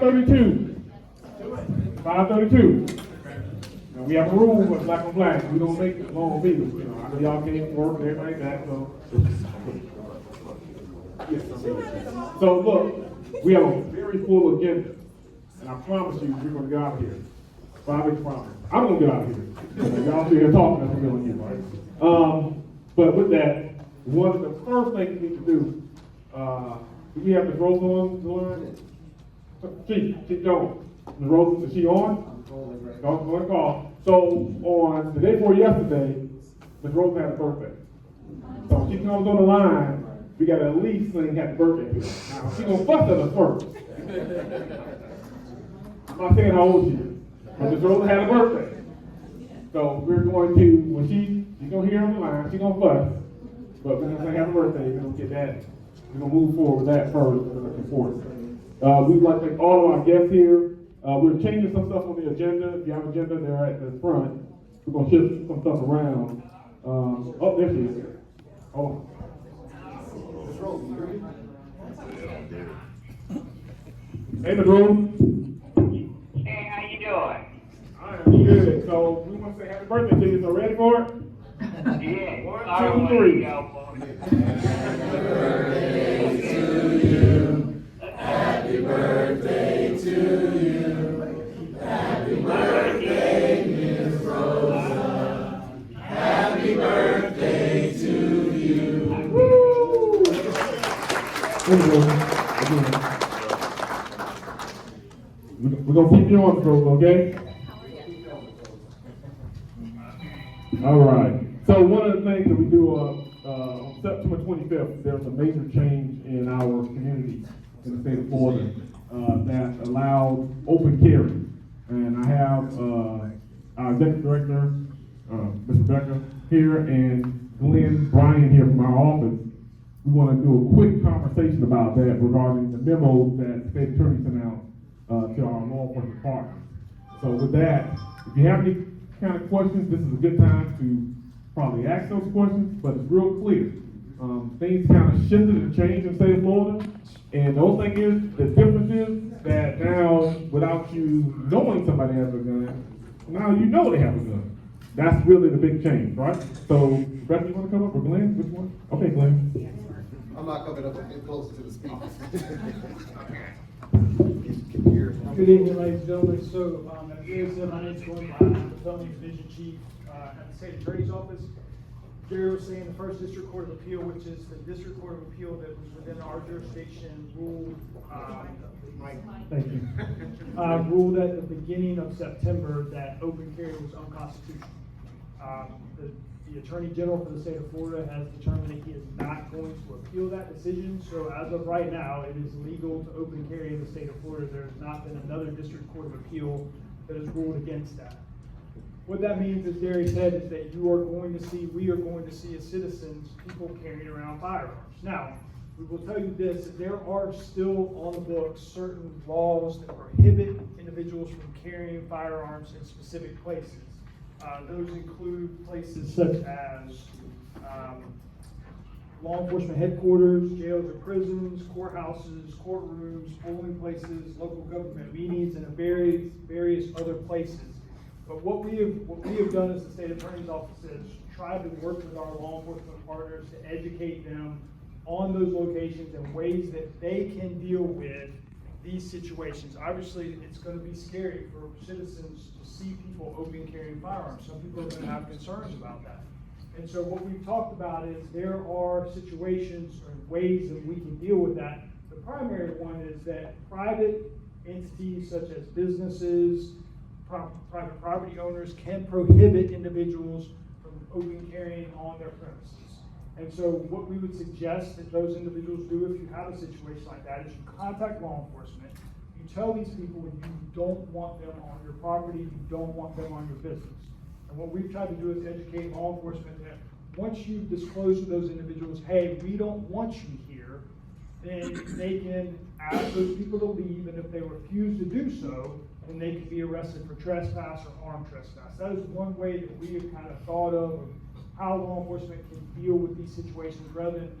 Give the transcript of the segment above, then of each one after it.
5:32. 5:32. And we have a rule with black on black. We don't make long meetings. You know, I know y'all came to work and everything like that. So look, we have a very full agenda, and I promise you, we're going to get out of here. 5 promise. I'm going to get out of here. Y'all sit here talking, that's what we're going to get, right? But with that, one of the first things we need to do, do we have Ms. Rose on the line? Chief Jones. Ms. Rose, is she on? Go and call. So on the day before yesterday, Ms. Rose had a birthday. So when she comes on the line, we got to at least sing happy birthday to her. Now she's gonna fuss at us first. I'm not saying how old she is, but Ms. Rose had a birthday. So we're going to, when she's gonna hear on the line, she's gonna fuss, but we're gonna say happy birthday. We're gonna get that. We're gonna move forward with that first. That's important. We'd like to thank all of our guests here. We're changing some stuff on the agenda. If you have an agenda, they're at the front. We're going to shift some stuff around. Oh, there she is. Hold on. Hey, Ms. Rose. Hey, how you doing? I am good. So we want to say happy birthday to you. So ready for it? Yeah. 1, 2, 3. Happy birthday to you. Happy birthday, Miss Rosa. Happy birthday to you. Woo! We're going to keep you on, Rose, okay? All right. So one of the things that we do on September 25th, there's a major change in our community in the state of Florida that allowed open carry. And I have our executive director, Ms. Rebecca here, and Glenn Bryan here from our office. We want to do a quick conversation about that regarding the memo that the state attorney sent out to our law enforcement partners. So with that, if you have any kind of questions, this is a good time to probably ask those questions, but it's real clear. Things kind of shifted and changed in the state of Florida, and the whole thing is, the difference is that now, without you knowing somebody has a gun, now you know they have a gun. That's really the big change, right? So, Rebecca, you want to come up, or Glenn? Which one? Okay, Glenn. I'm not coming up and closer to the speakers. Good evening, ladies and gentlemen. So, as Gary said, my name is Glenn Bryan. I'm the Felony Division Chief at the State Attorney's Office. Gary was saying the First District Court of Appeal, which is the District Court of Appeal that was within our jurisdiction, ruled, thank you, ruled at the beginning of September that open carry was unconstitutional. The Attorney General for the state of Florida has determined that he is not going to appeal that decision. So as of right now, it is legal to open carry in the state of Florida. There has not been another District Court of Appeal that has ruled against that. What that means, as Gary said, is that we are going to see as citizens, people carrying around firearms. Now, we will tell you this, that there are still on the books certain laws that prohibit individuals from carrying firearms in specific places. Those include places such as law enforcement headquarters, jails or prisons, courthouses, courtrooms, polling places, local government meetings, and various other places. But what we have done as the state attorney's office is try to work with our law enforcement partners to educate them on those locations and ways that they can deal with these situations. Obviously, it's going to be scary for citizens to see people open carrying firearms. Some people are going to have concerns about that. And so what we've talked about is there are situations or ways that we can deal with that. The primary one is that private entities such as businesses, private property owners can prohibit individuals from open carrying on their premises. And so what we would suggest that those individuals do if you have a situation like that is you contact law enforcement, you tell these people you don't want them on your property, you don't want them on your business. And what we've tried to do is educate law enforcement that once you disclose to those individuals, hey, we don't want you here, then they can ask those people to leave, and if they refuse to do so, then they can be arrested for trespass or armed trespass. That is one way that we have kind of thought of how law enforcement can deal with these situations rather than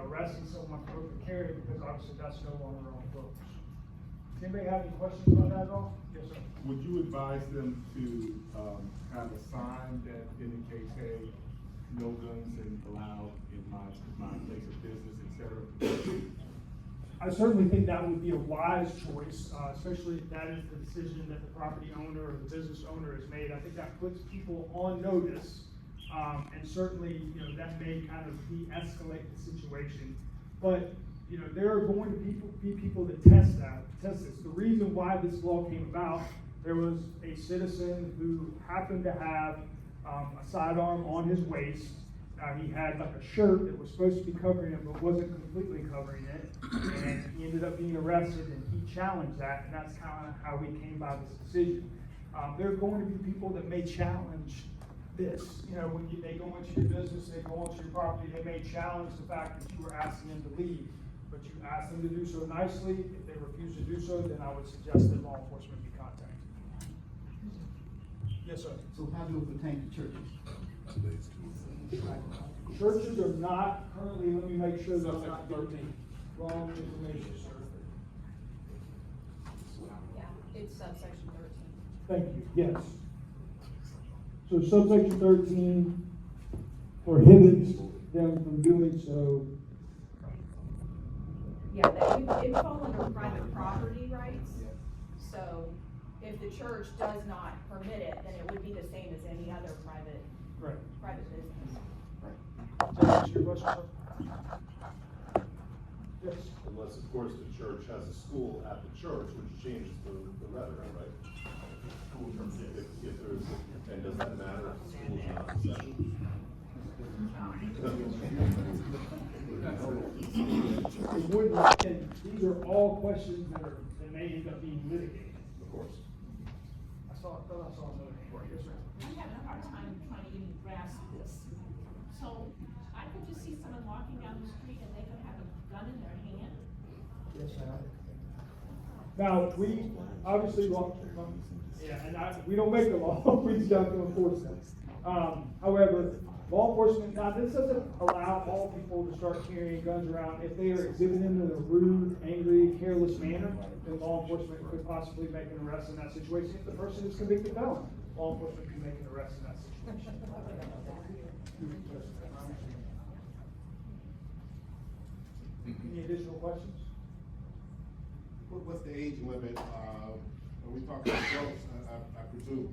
arresting someone for open carry, because obviously that's no longer on the books. Does anybody have any questions about that at all? Yes, sir. Would you advise them to, have a sign that indicates, hey, no guns and allowed in my place of business, et cetera? I certainly think that would be a wise choice, especially if that is the decision that the property owner or the business owner has made. I think that puts people on notice, and certainly, that may kind of de-escalate the situation. But, there are going to be people that test this. The reason why this law came about, there was a citizen who happened to have a sidearm on his waist. He had like a shirt that was supposed to be covering it, but wasn't completely covering it. And he ended up being arrested, and he challenged that, and that's kind of how we came by this decision. There are going to be people that may challenge this. When they go into your business, they go onto your property, they may challenge the fact that you were asking them to leave. But you ask them to do so nicely. If they refuse to do so, then I would suggest that law enforcement be contacted. Yes, sir. So how do it pertain to churches? Churches are not currently, let me make sure that I'm not giving wrong information, sir. Yeah, it's subsection 13. Thank you, yes. So subsection 13 prohibits them from doing so. Yeah, it would fall under private property rights. So if the church does not permit it, then it would be the same as any other private business. Does that answer your question, sir? Yes. Unless, of course, the church has a school at the church, which changes the rhetoric, right? If there's, and does that matter if the school is not in session? It wouldn't, and these are all questions that may end up being litigated. Of course. I thought I saw another hand. Yes, ma'am. I'm having a hard time trying to even grasp this. So I could just see someone walking down the street and they could have a gun in their hand. Yes, ma'am. Now, we obviously, we don't make the law, we just have to enforce them. However, law enforcement, now this doesn't allow all people to start carrying guns around. If they are exhibiting them in a rude, angry, careless manner, then law enforcement could possibly make an arrest in that situation. If the person is convicted felon, law enforcement can make an arrest in that situation. Any additional questions? What's the age limit, are we talking adults, I presume?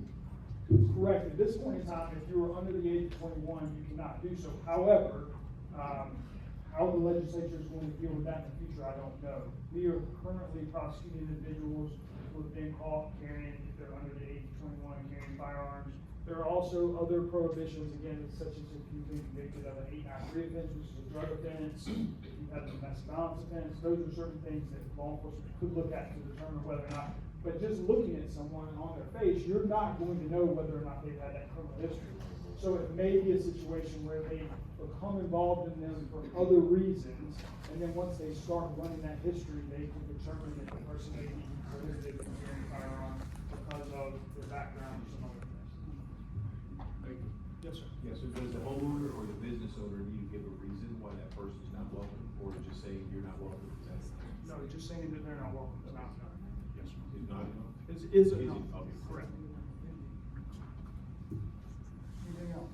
Correct. At this point in time, if you are under the age of 21, you cannot do so. However, how the legislature is going to deal with that in the future, I don't know. We are currently prosecuting individuals who have been caught carrying, if they're under the age of 21, carrying firearms. There are also other prohibitions, again, such as if you've been convicted of an 893 offense, which is a drug offense, if you've had a domestic violence offense. Those are certain things that law enforcement could look at to determine whether or not. But just looking at someone on their face, you're not going to know whether or not they've had that criminal history. So it may be a situation where they become involved in them for other reasons, and then once they start running that history, they can determine that the person may be prohibited from carrying firearms because of their background or some other things. Thank you. Yes, sir. Yes, so does the homeowner or the business owner need to give a reason why that person's not welcome, or just say you're not welcome? No, just saying that they're not welcome is not enough. Yes, sir. Is not enough? Is Is it? enough. Okay. Correct. Anything else?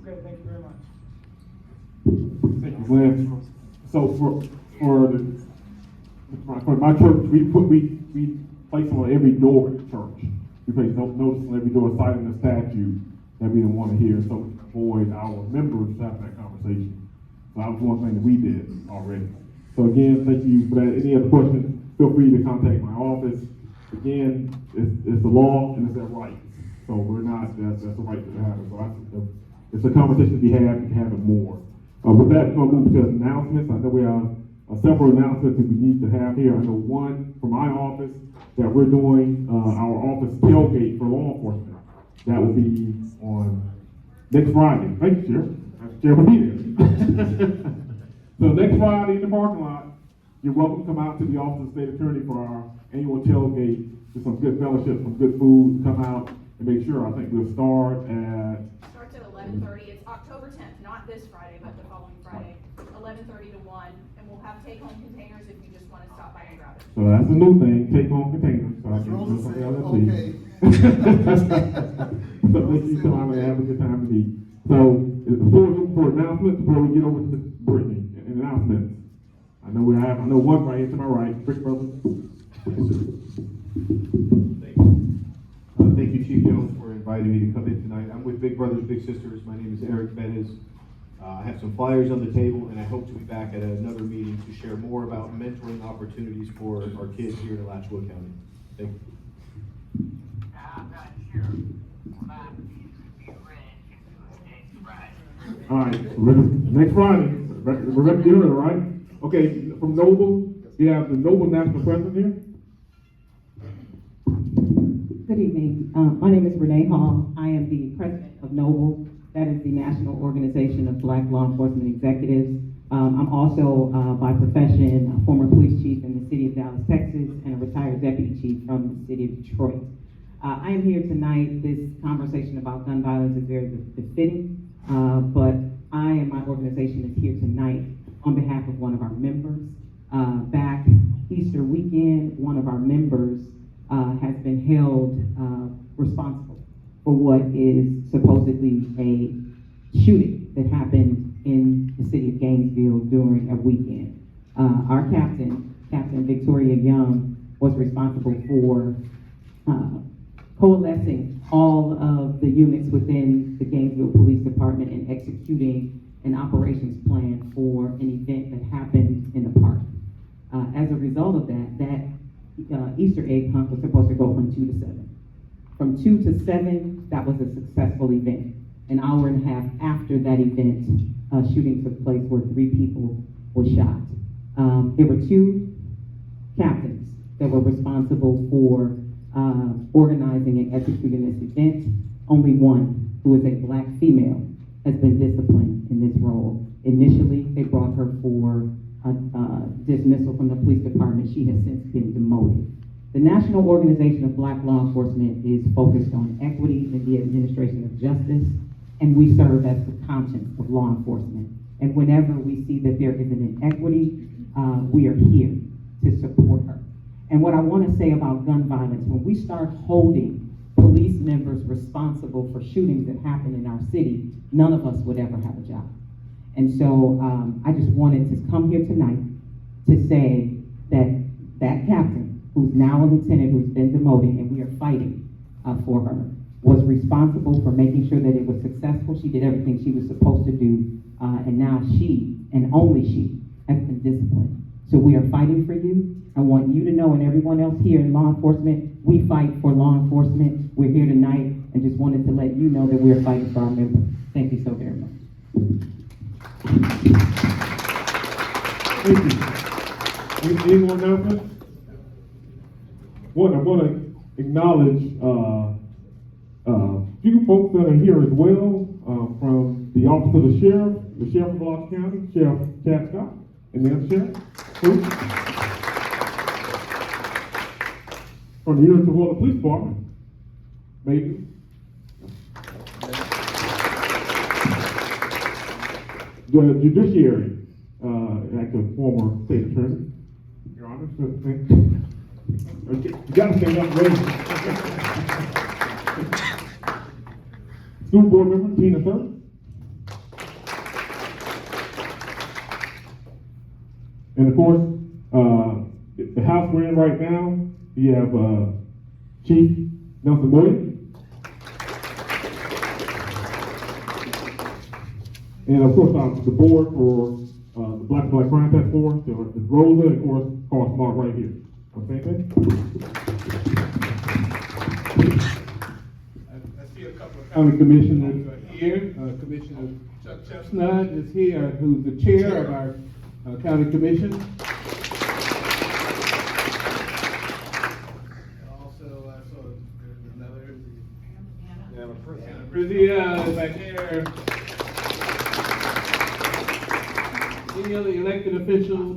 Okay, thank you very much. Thank you, Glenn. So for my church, we place on every door at church. We place notice on every door citing the statute that we didn't want to hear, so we can avoid our members having that conversation. So that was one thing that we did already. So again, thank you for that. Any other questions, feel free to contact my office. Again, it's the law and it's their rights. So we're not, that's the right to have it. So it's a conversation to be had, we can have it more. With that, we're going to move to announcements. I know we have several announcements that we need to have here. I know one from my office that we're doing our office tailgate for law enforcement. That will be on next Friday. Thank you, Sheriff. Sheriff will be there. So next Friday in the parking lot, you're welcome to come out to the office of the state attorney for our annual tailgate. With some good fellowship, some good food. Come out and make sure. I think we'll start at. Starts at 11:30. It's October 10th, not this Friday, but the following Friday, 11:30 to 1, and we'll have take-home containers if you just wanna stop by and grab it. So that's a new thing, take home containers, so I can Rosa do something said, else okay. So let you come and have a good time to eat. So, for announcements, before we get over to Brittany, and announcements. I know I know one right here to my right, Brick Brothers. Thank you, Chief Jones, for inviting me to come in tonight. I'm with Big Brothers Big Sisters. My name is Eric Bettis. I have some flyers on the table, and I hope to be back at another meeting to share more about mentoring opportunities for our kids here in Alachua County. Thank you. I'm not sure. My be ready next Friday. All right, next Friday, we're gonna do it, all right? Okay, from Noble, we have the Noble National President here. Good evening. My name is Renee Hall. I am the president of NOBLE. That is the National Organization of Black Law Enforcement Executives. I'm also, by profession, a former police chief in the city of Dallas, Texas, and a retired deputy chief from the city of Detroit. I am here tonight. This conversation about gun violence is very befitting, but I and my organization is here tonight on behalf of one of our members. Back Easter weekend, one of our members has been held responsible for what is supposedly a shooting that happened in the city of Gainesville during a weekend. Our Captain Victoria Young, was responsible for coalescing all of the units within the Gainesville Police Department and executing an operations plan for an event that happened in the park. As a result of that Easter egg hunt was supposed to go from 2 to 7. From 2 to 7, that was a successful event. An hour and a half after that event, a shooting took place where 3 people were shot. There were 2 captains that were responsible for organizing and executing this event. Only one, who is a black female, has been disciplined in this role. Initially, they brought her for dismissal from the police department. She has since been demoted. The National Organization of Black Law Enforcement is focused on equity in the administration of justice, and we serve as the conscience of law enforcement. And whenever we see that there is an inequity, we are here to support her. And what I want to say about gun violence, when we start holding police members responsible for shootings that happen in our city, none of us would ever have a job. And so I just wanted to come here tonight to say that that captain, who's now a lieutenant, who's been demoted, and we are fighting for her, was responsible for making sure that it was successful. She did everything she was supposed to do, and now she, and only she, has been disciplined. So we are fighting for you. I want you to know, and everyone else here in law enforcement, we fight for law enforcement. We're here tonight, and just wanted to let you know that we're fighting for our members. Thank you so very much. Thank you. Any more announcements? I want to acknowledge few folks that are here as well from the Office of the Sheriff of Alachua County, Sheriff Chad Scott, and the other sheriff. From the Unit of the Police Department, Major. The Judiciary, active former state attorney. Your Honor, you gotta stand up, raise. School Board Member Tina Thurman. And of course, the house we're in right now, we have Chief Nelson Moyer. And of course, the board for the Black and Black Crime Task Force, there's Rosa, and of course, Carl Smart right here. Okay, man? I see a couple of County Commissioners are here. Commissioner Chuck Chestnut is here, who's the chair of our county commission. Also, I saw there's another. Anna Prizia is back there. Any other elected officials?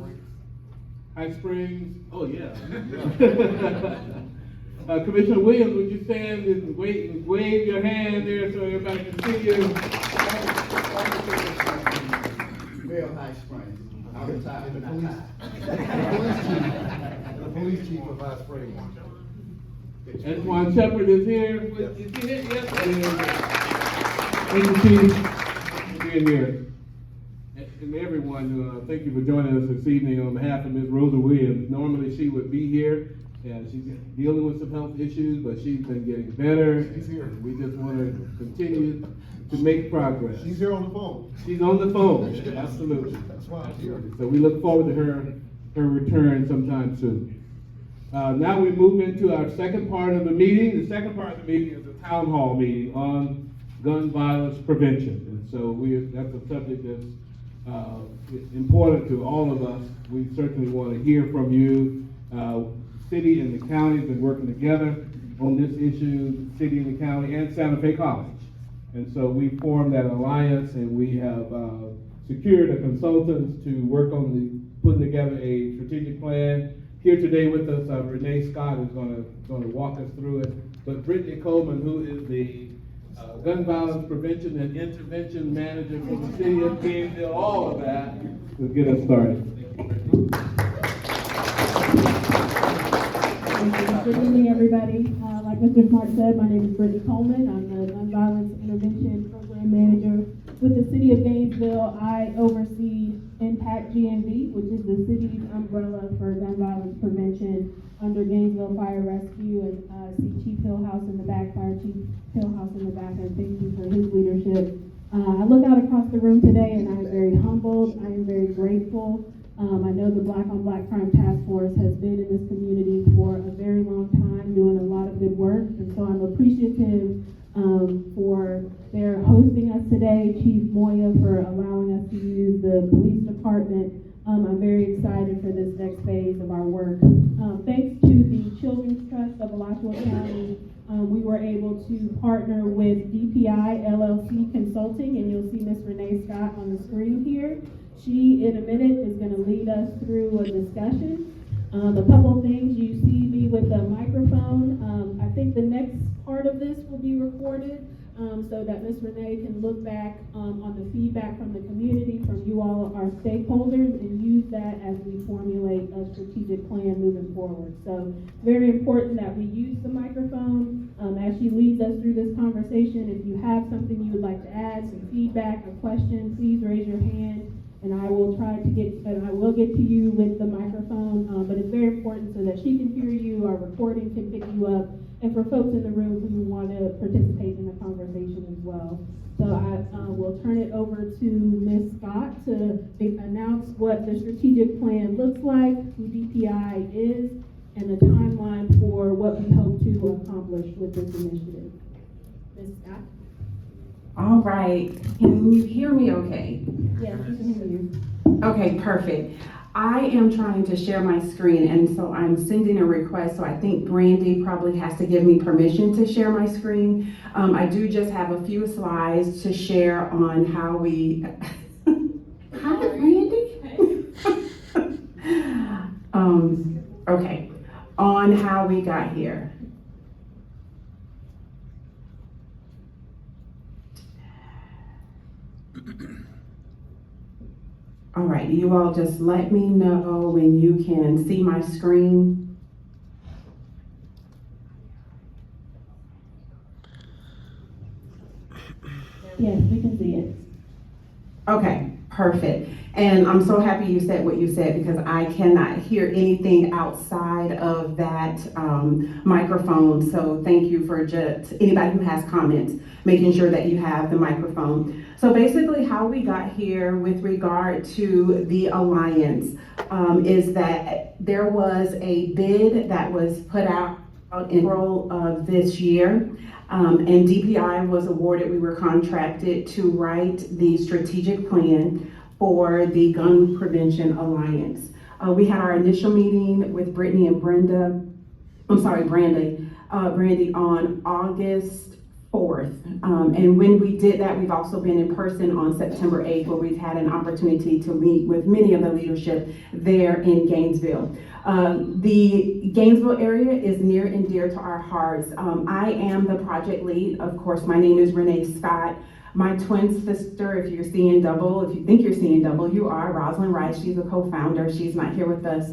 High Springs? Oh, yeah. Commissioner Williams, would you stand and wave your hand there so everybody can see you? Mayor High Springs. I'm tired, but not tired. The police chief of High Springs. Antoine Shepard is here. Is he here? Yes. Thank you, Chief, for being here. And everyone, thank you for joining us this evening on behalf of Ms. Rosa Williams. Normally she would be here, and she's dealing with some health issues, but she's been getting better. She's here. And we just want to continue to make progress. She's here on the phone. She's on the phone, absolutely. That's why I'm here. So we look forward to her return sometime soon. Now we move into our second part of the meeting. The second part of the meeting is a town hall meeting on gun violence prevention. And so that's a subject that's important to all of us. We certainly want to hear from you. City and the county have been working together on this issue, city and the county and Santa Fe College. And so we formed that alliance, and we have secured a consultant to work on putting together a strategic plan. Here today with us, Renee Scott is going to walk us through it. But Brittany Coleman, who is the Gun Violence Prevention and Intervention Manager for the city of Gainesville, all of that, will get us started. Good evening, everybody. Like Mr. Smart said, my name is Brittany Coleman. I'm the Gun Violence Intervention Program Manager with the City of Gainesville. I oversee Impact GNV, which is the city's umbrella for gun violence prevention under Gainesville Fire Rescue. And I see Chief Hillhouse in the back, Fire Chief Hillhouse in the back, and thank you for his leadership. I look out across the room today and I'm very humbled. I am very grateful. I know the Black on Black Crime Task Force has been in this community for a very long time, doing a lot of good work, and so I'm appreciative for their hosting us today, Chief Moya for allowing us to use the police department. I'm very excited for this next phase of our work. Thanks to the Children's Trust of Alachua County, we were able to partner with DPI LLC Consulting, and you'll see Ms. Renee Scott on the screen here. She, in a minute, is going to lead us through a discussion. A couple of things, you see me with the microphone. I think the next part of this will be recorded so that Ms. Renee can look back on the feedback from the community, from you all, our stakeholders, and use that as we formulate a strategic plan moving forward. So very important that we use the microphone as she leads us through this conversation. If you have something you would like to add, some feedback, a question, please raise your hand. And I will get to you with the microphone, but it's very important so that she can hear you, our recording can pick you up, and for folks in the room who want to participate in the conversation as well. So I will turn it over to Ms. Scott to announce what the strategic plan looks like, who DPI is, and the timeline for what we hope to accomplish with this initiative. Ms. Scott? All right, can you hear me okay? Yes, we can hear you. Okay, perfect. I am trying to share my screen, and so I'm sending a request, so I think Brandy probably has to give me permission to share my screen. I do just have a few slides to share on how we... Hi, Brandy. Okay, on how we got here. All right, you all just let me know when you can see my screen. Yes, we can see it. Okay, perfect. And I'm so happy you said what you said because I cannot hear anything outside of that microphone. So thank you for just anybody who has comments, making sure that you have the microphone. So basically how we got here with regard to the alliance is that there was a bid that was put out in April of this year. And DPI was awarded, we were contracted to write the strategic plan for the Gun Prevention Alliance. We had our initial meeting with Brittany and Brandy on August 4th. And when we did that, we've also been in person on September 8th, where we've had an opportunity to meet with many of the leadership there in Gainesville. The Gainesville area is near and dear to our hearts. I am the project lead. Of course, my name is Renee Scott. My twin sister, if you're seeing double, if you think you're seeing double, you are. Rosalind Rice, she's a co-founder. She's not here with us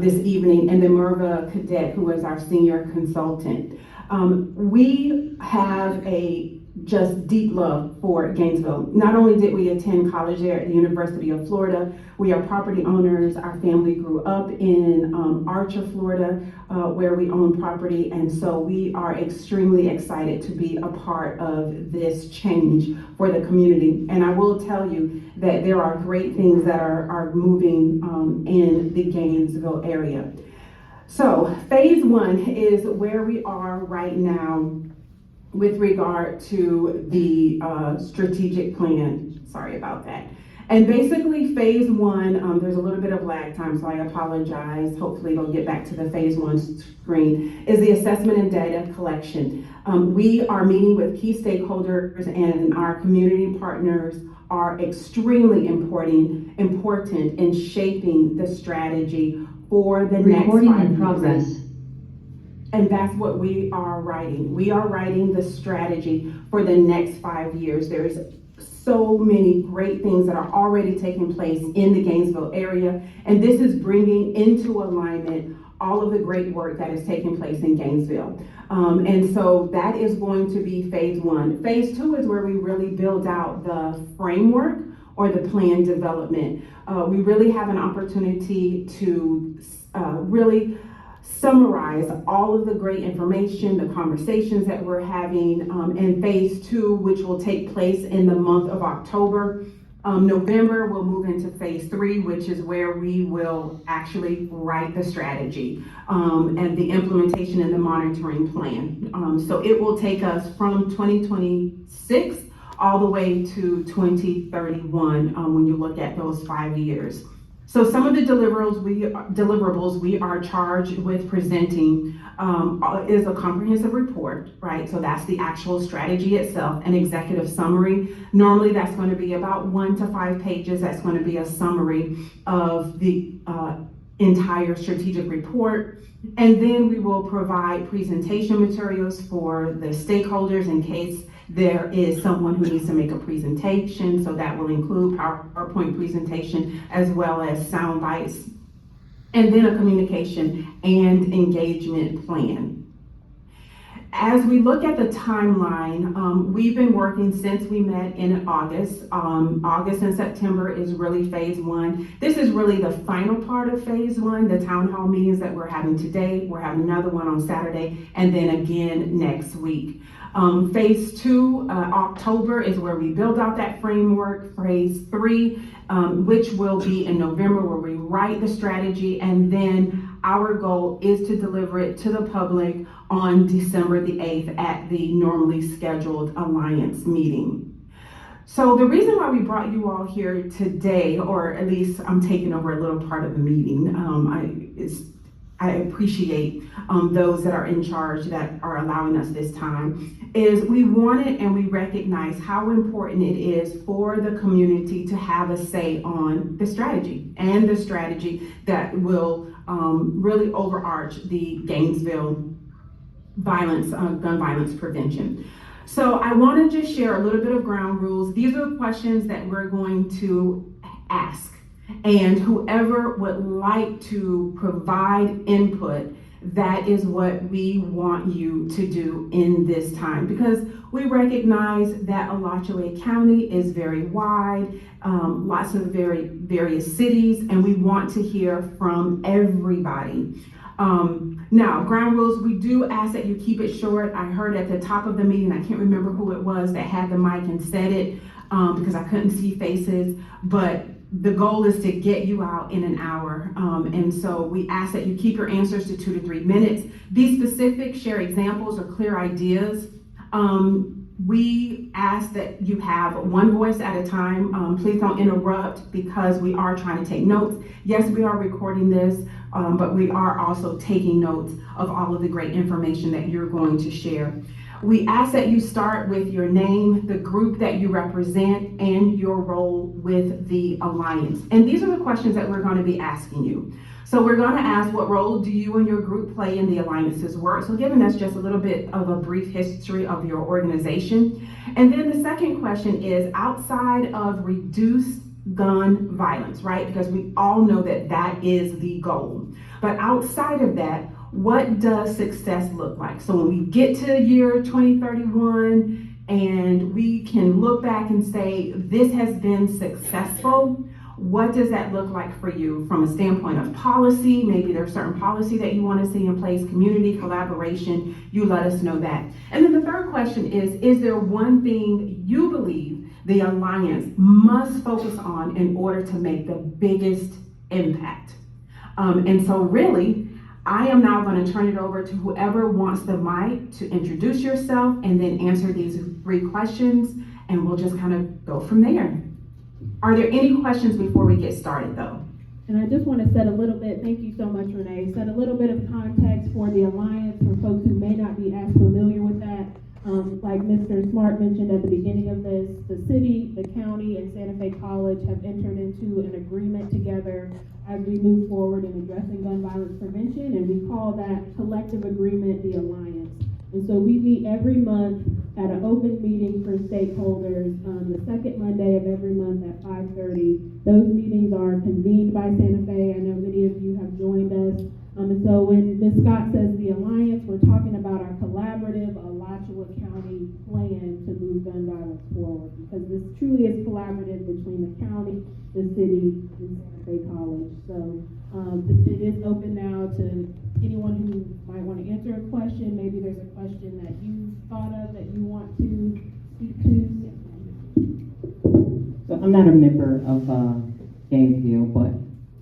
this evening. And then Merva Cadet, who is our senior consultant. We have a just deep love for Gainesville. Not only did we attend college there at the University of Florida, we are property owners. Our family grew up in Archer, Florida, where we own property. And so we are extremely excited to be a part of this change for the community. And I will tell you that there are great things that are moving in the Gainesville area. So phase one is where we are right now with regard to the strategic plan. Sorry about that. And basically phase one, there's a little bit of lag time, so I apologize. Hopefully it'll get back to the phase one screen, is the assessment and data collection. We are meeting with key stakeholders, and our community partners are extremely important in shaping the strategy for the next 5 years. Recording in progress. And that's what we are writing. We are writing the strategy for the next 5 years. There's so many great things that are already taking place in the Gainesville area. And this is bringing into alignment all of the great work that is taking place in Gainesville. And so that is going to be phase one. Phase two is where we really build out the framework or the plan development. We really have an opportunity to really summarize all of the great information, the conversations that we're having in phase two, which will take place in the month of October. November, we'll move into phase three, which is where we will actually write the strategy and the implementation and the monitoring plan. So it will take us from 2026 all the way to 2031 when you look at those 5 years. So some of the deliverables we are charged with presenting is a comprehensive report, right? So that's the actual strategy itself, an executive summary. Normally that's going to be about 1 to 5 pages. That's going to be a summary of the entire strategic report. And then we will provide presentation materials for the stakeholders in case there is someone who needs to make a presentation. So that will include PowerPoint presentation as well as sound bites. And then a communication and engagement plan. As we look at the timeline, we've been working since we met in August. August and September is really phase one. This is really the final part of phase one, the town hall meetings that we're having today. We're having another one on Saturday and then again next week. Phase two, October, is where we build out that framework. Phase three, which will be in November, where we write the strategy, and then our goal is to deliver it to the public on December the 8th at the normally scheduled Alliance meeting. So the reason why we brought you all here today, or at least I'm taking over a little part of the meeting, I appreciate those that are in charge that are allowing us this time, is we wanted and we recognize how important it is for the community to have a say on the strategy and the strategy that will really overarch the Gainesville gun violence prevention. So I want to just share a little bit of ground rules. These are questions that we're going to ask. And whoever would like to provide input, that is what we want you to do in this time, because we recognize that Alachua County is very wide, lots of various cities, and we want to hear from everybody. Now, ground rules, we do ask that you keep it short. I heard at the top of the meeting, I can't remember who it was that had the mic and said it, because I couldn't see faces, but the goal is to get you out in an hour. And so we ask that you keep your answers to 2 to 3 minutes. Be specific, share examples or clear ideas. We ask that you have one voice at a time. Please don't interrupt, because we are trying to take notes. Yes, we are recording this, but we are also taking notes of all of the great information that you're going to share. We ask that you start with your name, the group that you represent, and your role with the Alliance. And these are the questions that we're going to be asking you. So we're going to ask, what role do you and your group play in the Alliance's work? So giving us just a little bit of a brief history of your organization. And then the second question is, outside of reduced gun violence, right? Because we all know that that is the goal. But outside of that, what does success look like? So when we get to year 2031 and we can look back and say, this has been successful, what does that look like for you from a standpoint of policy? Maybe there's certain policy that you want to see in place, community collaboration, you let us know that. And then the third question is there one thing you believe the Alliance must focus on in order to make the biggest impact? And so really, I am now going to turn it over to whoever wants the mic to introduce yourself and then answer these 3 questions, and we'll just kind of go from there. Are there any questions before we get started, though? And I just want to set a little bit, thank you so much, Renee, set a little bit of context for the Alliance for folks who may not be as familiar with that. Like Mr. Smart mentioned at the beginning of this, the city, the county, and Santa Fe College have entered into an agreement together as we move forward in addressing gun violence prevention, and we call that collective agreement the Alliance. And so we meet every month at an open meeting for stakeholders, the second Monday of every month at 5:30. Those meetings are convened by Santa Fe. I know many of you have joined us. And so when Ms. Scott says the Alliance, we're talking about our collaborative Alachua County plan to move gun violence forward, because this truly is collaborative between the county, the city, and Santa Fe College. So it is open now to anyone who might want to answer a question. Maybe there's a question that you thought of that you want to speak to. So I'm not a member of Gainesville, but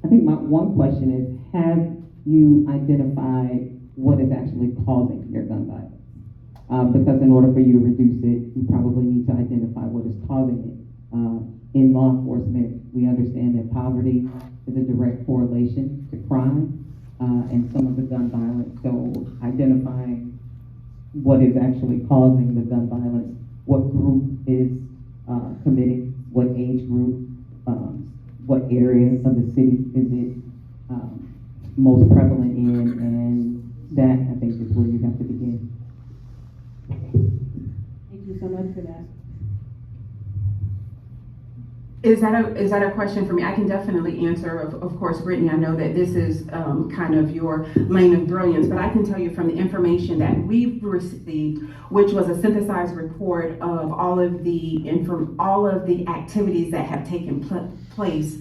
I think my one question is, have you identified what is actually causing your gun violence? Because in order for you to reduce it, you probably need to identify what is causing it. In law enforcement, we understand that poverty is a direct correlation to crime and some of the gun violence. So identifying what is actually causing the gun violence, what group is committing, what age group, what area of the city is it most prevalent in, and that, I think, is where you have to begin. Thank you so much for that. Is that a question for me? I can definitely answer. Of course, Brittany, I know that this is kind of your lane of brilliance, but I can tell you from the information that we've received, which was a synthesized report of all of the activities that have taken place.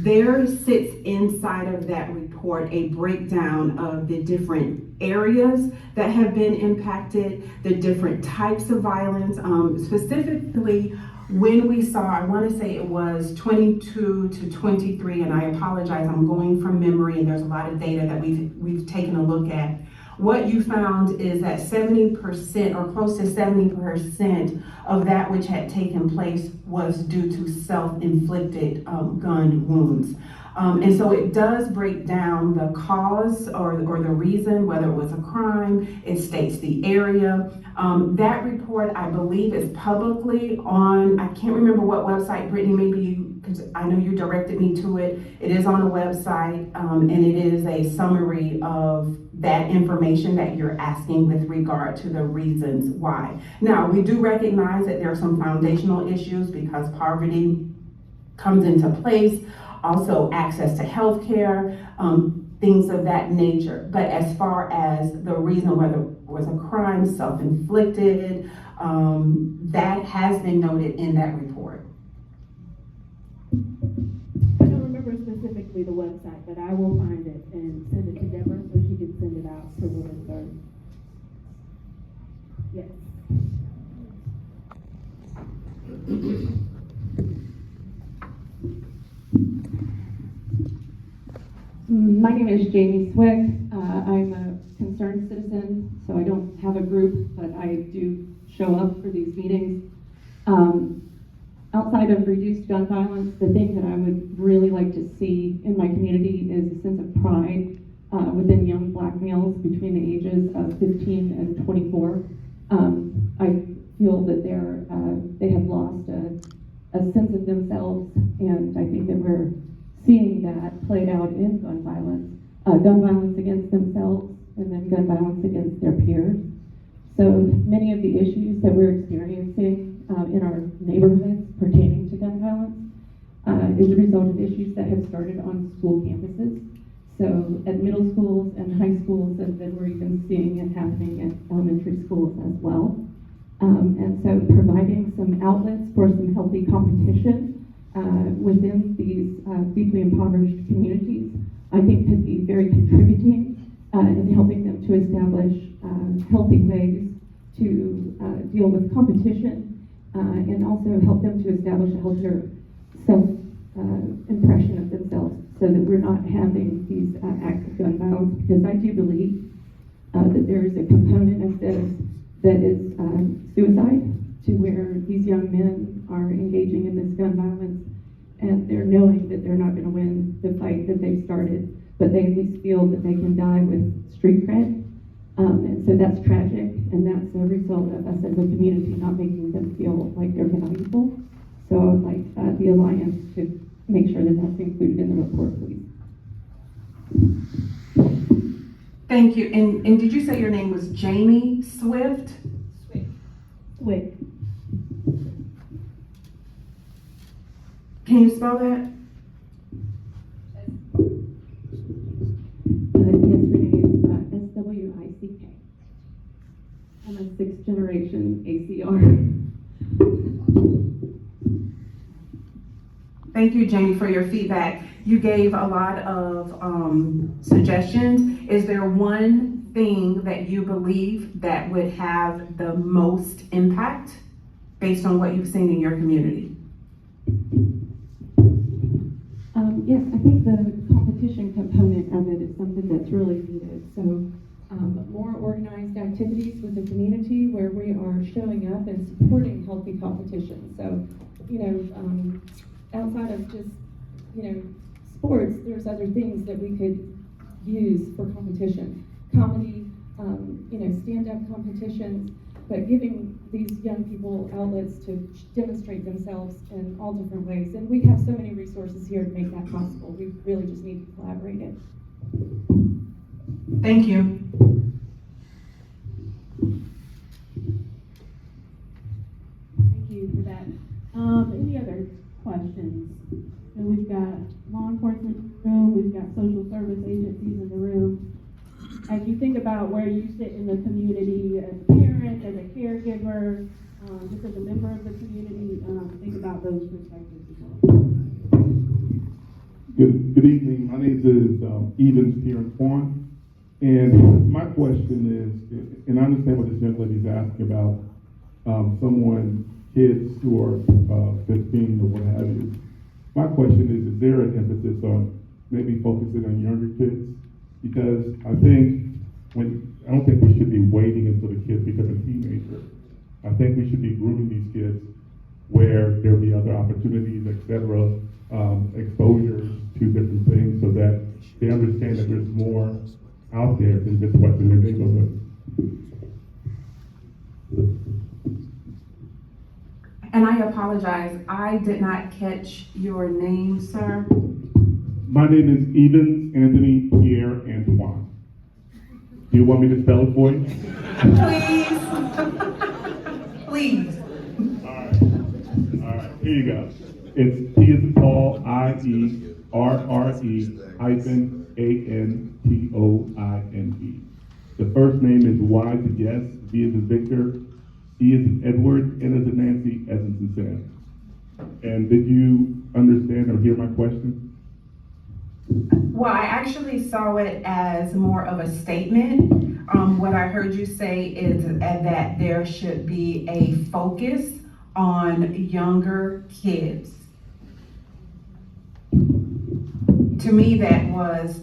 There sits inside of that report a breakdown of the different areas that have been impacted, the different types of violence, specifically when we saw, I want to say it was 22 to 23, and I apologize, I'm going from memory, and there's a lot of data that we've taken a look at. What you found is that 70% or close to 70% of that which had taken place was due to self-inflicted gun wounds. And so it does break down the cause or the reason, whether it was a crime. It states the area. That report, I believe, is publicly on, I can't remember what website, Brittany, maybe you, because I know you directed me to it. It is on a website, and it is a summary of that information that you're asking with regard to the reasons why. Now, we do recognize that there are some foundational issues because poverty comes into place, also access to health care, things of that nature. But as far as the reason whether it was a crime, self-inflicted, that has been noted in that report. I don't remember specifically the website, but I will find it and send it to Deborah so she can send it out to the listserv. Yes. My name is Jamie Swick. I'm a concerned citizen, so I don't have a group, but I do show up for these meetings. Outside of reduced gun violence, the thing that I would really like to see in my community is a sense of pride within young black males between the ages of 15 and 24. I feel that they have lost a sense of themselves, and I think that we're seeing that played out in gun violence against themselves, and then gun violence against their peers. So many of the issues that we're experiencing in our neighborhoods pertaining to gun violence is a result of issues that have started on school campuses. So at middle schools and high schools, and then we're even seeing it happening at elementary schools as well. And so providing some outlets for some healthy competition within these deeply impoverished communities, I think could be very contributing in helping them to establish healthy ways to deal with competition and also help them to establish a healthier self-impression of themselves, so that we're not having these acts of gun violence, because I do believe that there is a component of this that is suicide, to where these young men are engaging in this gun violence and they're knowing that they're not going to win the fight that they've started, but they at least feel that they can die with street cred. And so that's tragic, and that's a result of us as a community not making them feel like they're valuable. So I would like the Alliance to make sure that that's included in the report, please. Thank you. And did you say your name was Jamie Swift? Swift. Can you spell that? Yesterday is SWICK. I'm a 6th generation ACR. Thank you, Jamie, for your feedback. You gave a lot of suggestions. Is there one thing that you believe that would have the most impact based on what you've seen in your community? Yes, I think the competition component of it is something that's really needed. So more organized activities with the community where we are showing up and supporting healthy competition. So, outside of just, sports, there's other things that we could use for competition. Comedy, stand-up competitions, but giving these young people outlets to demonstrate themselves in all different ways. And we have so many resources here to make that possible. We really just need to collaborate it. Thank you. Thank you for that. Any other questions? So we've got law enforcement in the room, we've got social service agencies in the room. As you think about where you sit in the community, as a parent, as a caregiver, just as a member of the community, think about those perspectives as well. Good evening. My name is Evans Pierre Quan, and my question is, and I understand what this young lady is asking about, kids who are 15 or what have you. My question is there an emphasis on maybe focusing on younger kids? Because I don't think we should be waiting until the kids become a teenager. I think we should be grooming these kids where there'll be other opportunities, etc., exposures to different things, so that they understand that there's more out there than just what's in their neighborhood. And I apologize, I did not catch your name, sir. My name is Evans Anthony Pierre Antoine. Do you want me to spell it for you? Please. Please. All right, here you go. It's T as in Paul, I-E-R-R-E hyphen A-N-T-O-I-N-E. The first name is Y as in yes, V as in Victor, E as in Edward, N as in Nancy, S as in Sam. And did you understand or hear my question? Well, I actually saw it as more of a statement. What I heard you say is that there should be a focus on younger kids. To me, that was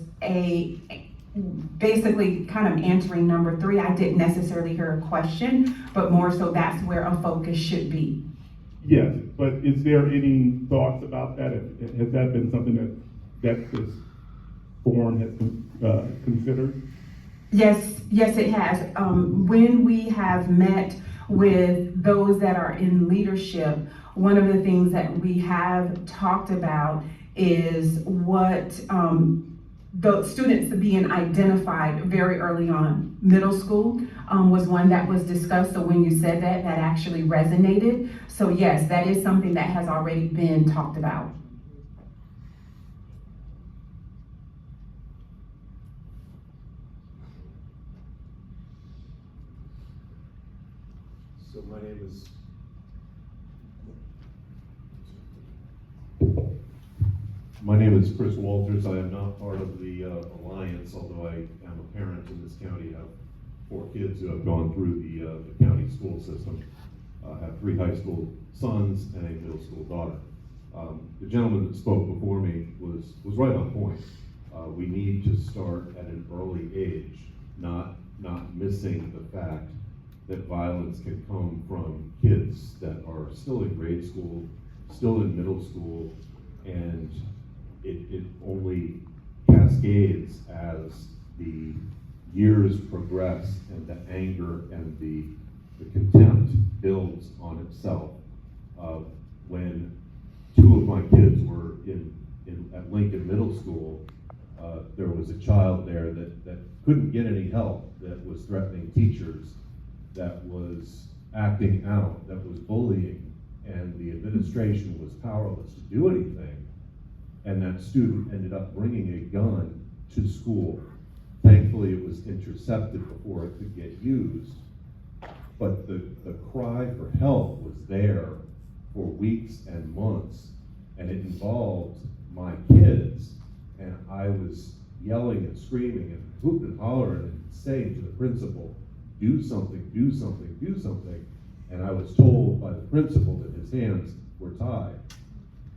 basically kind of answering number 3. I didn't necessarily hear a question, but more so that's where a focus should be. Yes, but is there any thoughts about that? Has that been something that this forum has considered? Yes, it has. When we have met with those that are in leadership, one of the things that we have talked about is what, the students being identified very early on. Middle school was one that was discussed, so when you said that, that actually resonated. So yes, that is something that has already been talked about. So my name is Chris Walters. I am not part of the Alliance, although I am a parent in this county. I have 4 kids who have gone through the county school system. I have 3 high school sons and a middle school daughter. The gentleman that spoke before me was right on point. We need to start at an early age, not missing the fact that violence can come from kids that are still in grade school, still in middle school, and it only cascades as the years progress and the anger and the contempt builds on itself. When 2 of my kids were at Lincoln Middle School, there was a child there that couldn't get any help, that was threatening teachers, that was acting out, that was bullying, and the administration was powerless to do anything. And that student ended up bringing a gun to school. Thankfully, it was intercepted before it could get used. But the cry for help was there for weeks and months, and it involved my kids, and I was yelling and screaming and hooping and hollering and saying to the principal, do something, do something, do something. And I was told by the principal that his hands were tied.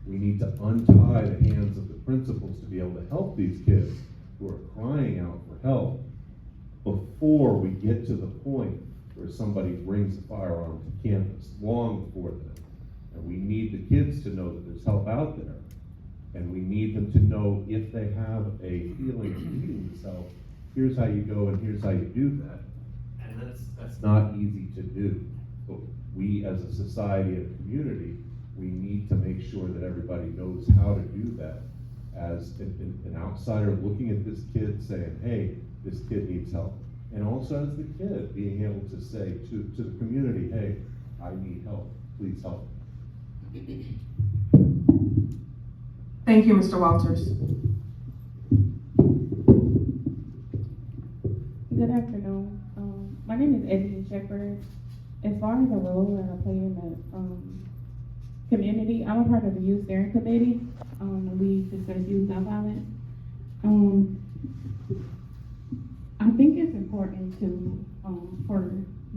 We need to untie the hands of the principals to be able to help these kids who are crying out for help before we get to the point where somebody brings a firearm to campus, long before then. And we need the kids to know that there's help out there. And we need them to know if they have a feeling of shooting themselves, here's how you go and here's how you do that. And that's not easy to do. But we as a society and community, we need to make sure that everybody knows how to do that. As an outsider looking at this kid saying, hey, this kid needs help. And also as the kid being able to say to the community, hey, I need help, please help. Thank you, Mr. Walters. Good afternoon. My name is Ebony Shepherd. As far as the role that I play in the community, I'm a part of the youth steering committee. We discuss youth gun violence. I think it's important to, for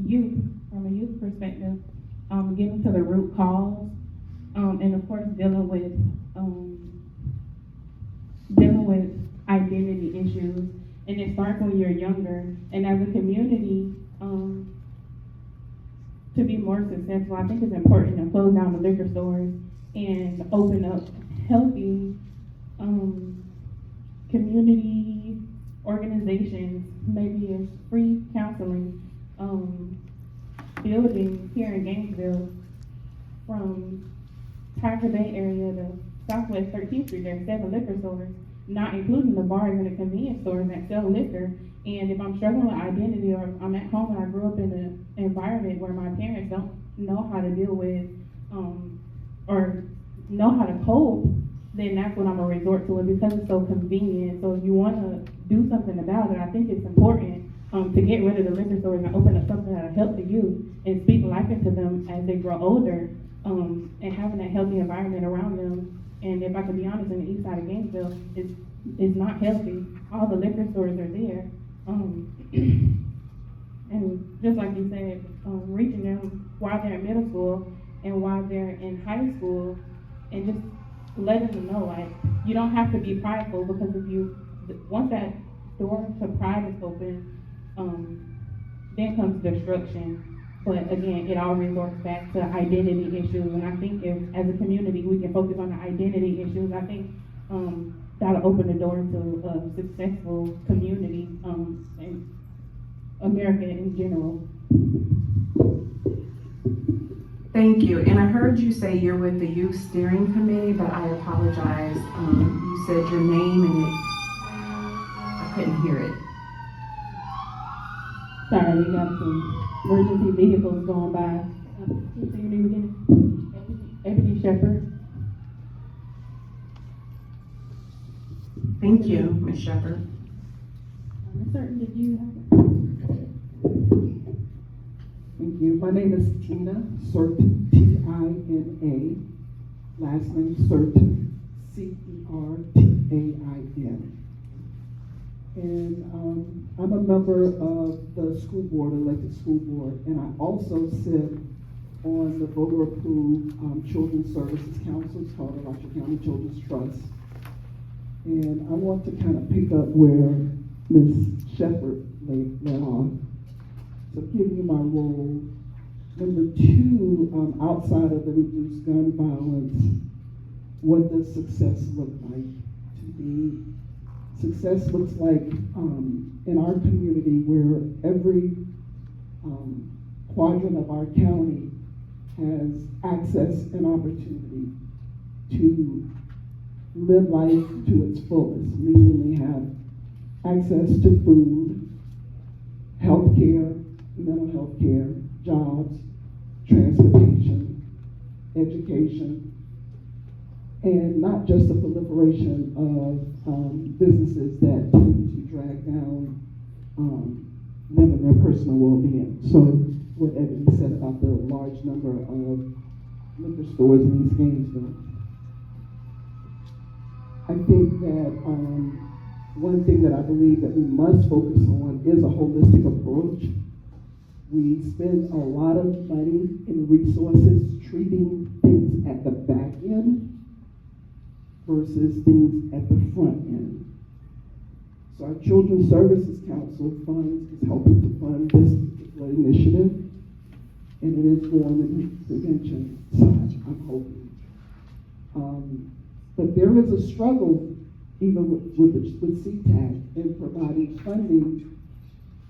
youth, from a youth perspective, getting to the root cause, and of course dealing with identity issues. And it starts when you're younger. And as a community, to be more successful, I think it's important to close down the liquor stores and open up healthy community organizations, maybe a free counseling building here in Gainesville, from Tiger Bay area to Southwest 13th Street. There's 7 liquor stores, not including the bars and the convenience stores that sell liquor. And if I'm struggling with identity, or I'm at home and I grew up in an environment where my parents don't know how to deal with or know how to cope, then that's when I'm gonna resort to it, because it's so convenient. So if you wanna do something about it, I think it's important to get rid of the liquor stores and open up something that'll help the youth and speak life into them as they grow older, and having a healthy environment around them. And if I can be honest, in the east side of Gainesville, it's not healthy. All the liquor stores are there. And just like you said, reaching them while they're in middle school and while they're in high school, and just letting them know, like, you don't have to be prideful, because once that door to pride is open, then comes destruction. But again, it all resorts back to identity issues. And I think if, as a community, we can focus on the identity issues, I think that'll open the door to a successful community and America in general. Thank you. And I heard you say you're with the Youth Steering Committee, but I apologize. You said your name and I couldn't hear it. Sorry, we got some emergency vehicles going by. Can you say your name again? Ebony Shepherd. Thank you, Ms. Shepherd. I'm certain that you have. Thank you. My name is Tina Certain, Tina. Last name Certain, Certain. And I'm a member of the school board, elected school board, and I also sit on the voter approved Children's Services Council. It's called the Rochester County Children's Trust. And I want to kind of pick up where Ms. Shepherd led off. So give you my role. Number two, outside of the reduced gun violence, what does success look like to me? Success looks like in our community where every quadrant of our county has access and opportunity to live life to its fullest, meaning we have access to food, health care, mental health care, jobs, transportation, education, and not just the proliferation of businesses that tend to drag down them and their personal well-being. So what Ebony said about the large number of liquor stores in East Gainesville, I think that one thing that I believe that we must focus on is a holistic approach. We spend a lot of money and resources treating things at the back end versus things at the front end. So our Children's Services Council funds is helping to fund this particular initiative, and it is on the prevention side, I'm hoping. But there is a struggle even with CTAC in providing funding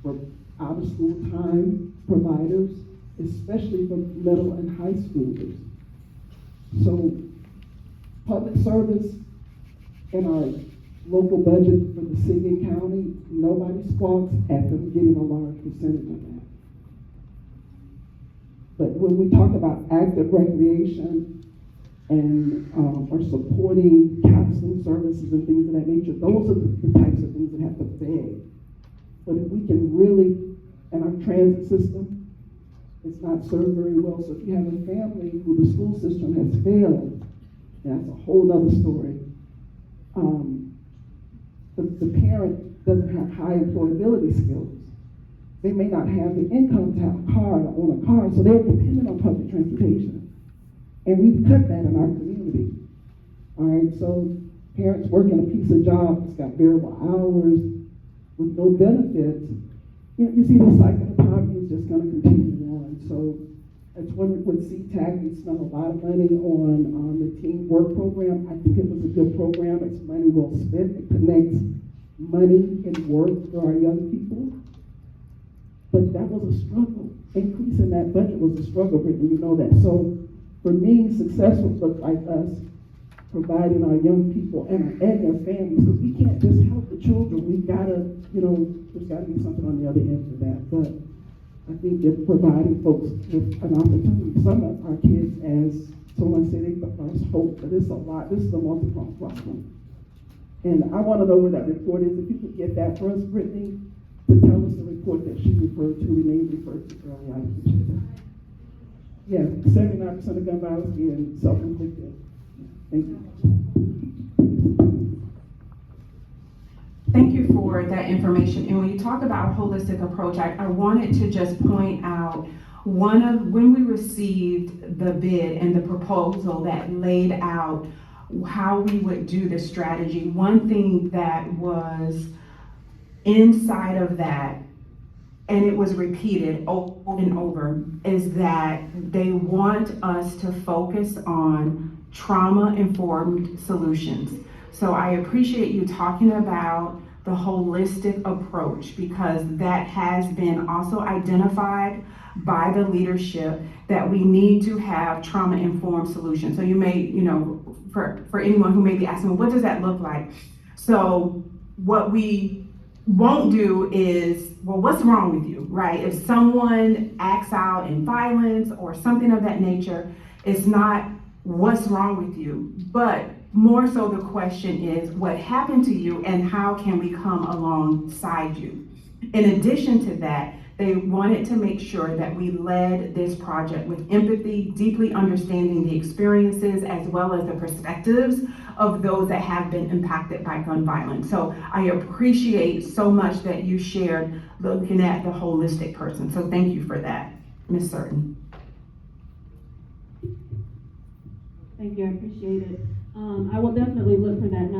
for out-of-school time providers, especially for middle and high schoolers. So public service in our local budget for the city and county, nobody squawks at them getting a large percentage of that. But when we talk about active recreation and or supporting counseling services and things of that nature, those are the types of things that have to beg. But if we can really, and our transit system, it's not served very well. So if you have a family who the school system has failed, that's a whole other story. The parent doesn't have high employability skills. They may not have the income to have a car or own a car, so they're dependent on public transportation. And we've cut that in our community. All right, so parents working a piece of job that's got variable hours with no benefits, you see the cycle of poverty is just going to continue on. So that's when with CTAC, we spent a lot of money on the teen work program. I think it was a good program. It's money well spent. It connects money and work for our young people. But that was a struggle. Increasing that budget was a struggle, Brittany, you know that. So for me, success would look like us providing our young people and their families, because we can't just help the children. We've got to, there's got to be something on the other end for that. But I think that providing folks with an opportunity, some of our kids, as someone said, they lost hope, but it's a lot. This is a multi-pronged problem. And I want to know where that report is. If you could get that for us, Brittany, to tell us the report that she referred to, Renee referred to earlier, I appreciate that. Yeah, 79% of gun violence being self-inflicted. Thank you. Thank you for that information. And when you talk about a holistic approach, I wanted to just point out when we received the bid and the proposal that laid out how we would do the strategy, one thing that was inside of that, and it was repeated over and over, is that they want us to focus on trauma-informed solutions. So I appreciate you talking about the holistic approach, because that has been also identified by the leadership that we need to have trauma-informed solutions. So you may, for anyone who may be asking, well, what does that look like? So what we won't do is, well, what's wrong with you, right? If someone acts out in violence or something of that nature, it's not what's wrong with you, but more so the question is what happened to you and how can we come alongside you? In addition to that, they wanted to make sure that we led this project with empathy, deeply understanding the experiences as well as the perspectives of those that have been impacted by gun violence. So I appreciate so much that you shared looking at the holistic person. So thank you for that, Ms. Certain. Thank you, I appreciate it. I will definitely look for that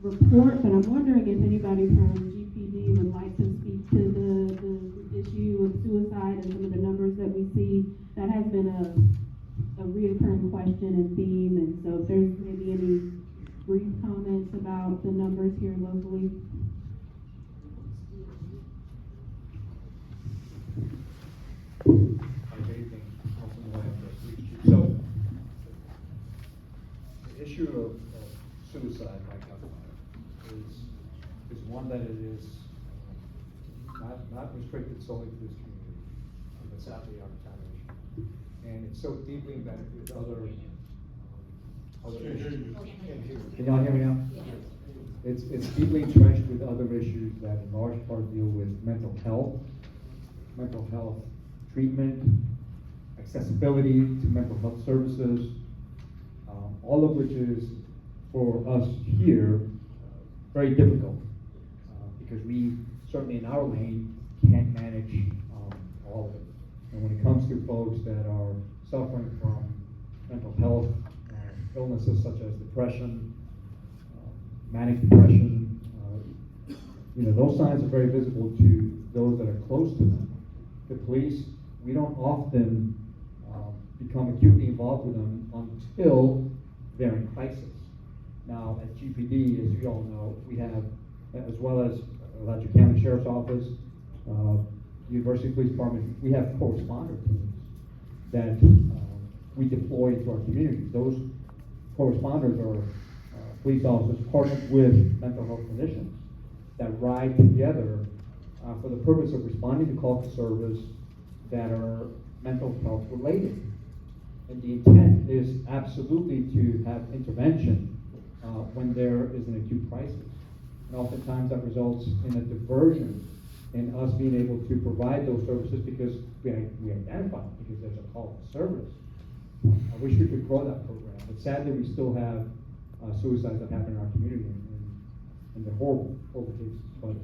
report, but I'm wondering if anybody from GPD would like to speak to the issue of suicide and some of the numbers that we see. That has been a reoccurring question and theme, and so if there's maybe any brief comments about the numbers here locally. So, the issue of suicide by gunfire is one that it is not restricted solely to this community, but sadly our town issue. And it's so deeply embedded with other issues. Can y'all hear me now? It's deeply entrenched with other issues that in large part deal with mental health treatment, accessibility to mental health services, all of which is for us here very difficult because we certainly in our lane can't manage all of it. And when it comes to folks that are suffering from mental health illnesses such as depression, manic depression, those signs are very visible to those that are close to them. The police, we don't often become acutely involved with them until they're in crisis. Now, at GPD, as you all know, we have, as well as Alachua County Sheriff's Office, University Police Department, we have corresponder teams that we deploy to our communities. Those corresponders are police officers partnered with mental health clinicians that ride together for the purpose of responding to calls to service that are mental health related. And the intent is absolutely to have intervention when there is an acute crisis. And oftentimes that results in a diversion in us being able to provide those services because we identify them, because there's a call to service. I wish we could grow that program, but sadly we still have suicides that happen in our community, and they're horrible cases. But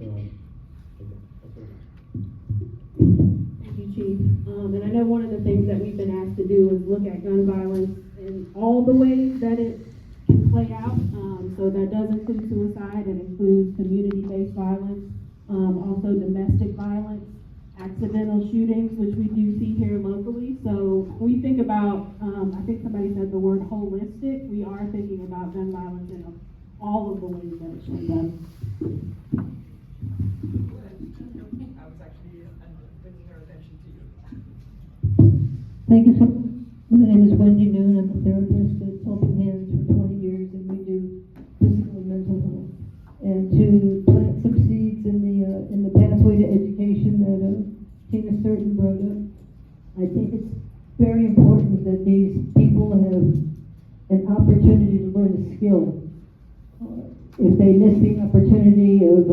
Thank you, Chief. And I know one of the things that we've been asked to do is look at gun violence in all the ways that it can play out. So that does include suicide, it includes community-based violence, also domestic violence, accidental shootings, which we do see here locally. So when we think about, I think somebody said the word holistic, we are thinking about gun violence in all of the ways that it shows up. I was actually bringing her attention to you. Thank you so much. My name is Wendy Noon. I'm a therapist at Helping Hands for 20 years, and we do physical and mental health. And to plant some seeds in the pathway to education that Tina Certain brought up, I think it's very important that these people have an opportunity to learn a skill. If they miss the opportunity of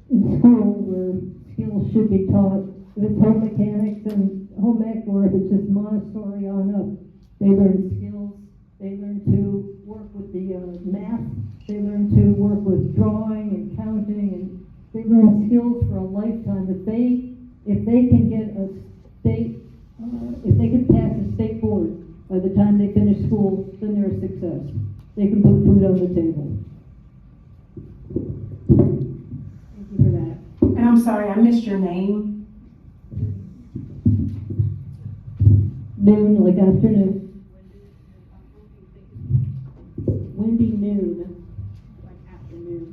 in school where skills should be taught, if it's home mechanics and home ec, or if it's just Montessori on up, they learn skills. They learn to work with the math. They learn to work with drawing and counting, and they learn skills for a lifetime. If they can get a state, if they can pass a state board by the time they finish school, then they're a success. They can put food on the table. Thank you for that. And I'm sorry, I missed your name. Noon, like afternoon. Wendy Noon, like afternoon.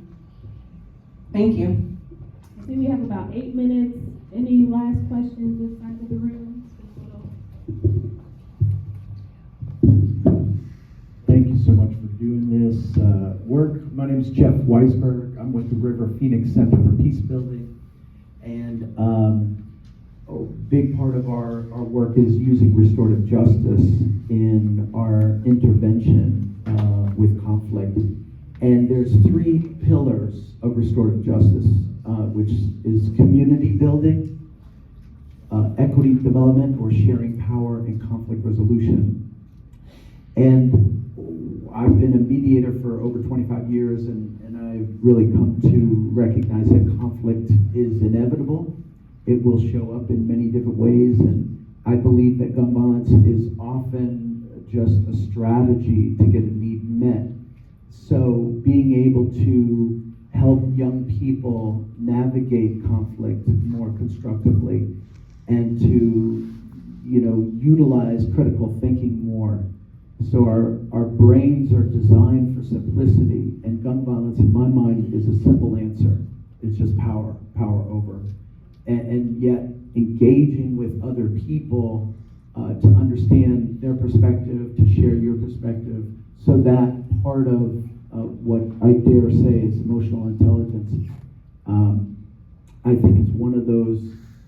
Thank you. I think we have about 8 minutes. Any last questions this side of the room? Thank you so much for doing this work. My name is Jeff Weisberg. I'm with the River Phoenix Center for Peace Building. And a big part of our work is using restorative justice in our intervention with conflict. And there's 3 pillars of restorative justice, which is community building, equity development, or sharing power, and conflict resolution. And I've been a mediator for over 25 years, and I've really come to recognize that conflict is inevitable. It will show up in many different ways, and I believe that gun violence is often just a strategy to get a need met. So being able to help young people navigate conflict more constructively and to, utilize critical thinking more. So our brains are designed for simplicity, and gun violence, in my mind, is a simple answer. It's just power over. And yet engaging with other people to understand their perspective, to share your perspective, so that part of what I dare say is emotional intelligence, I think it's one of those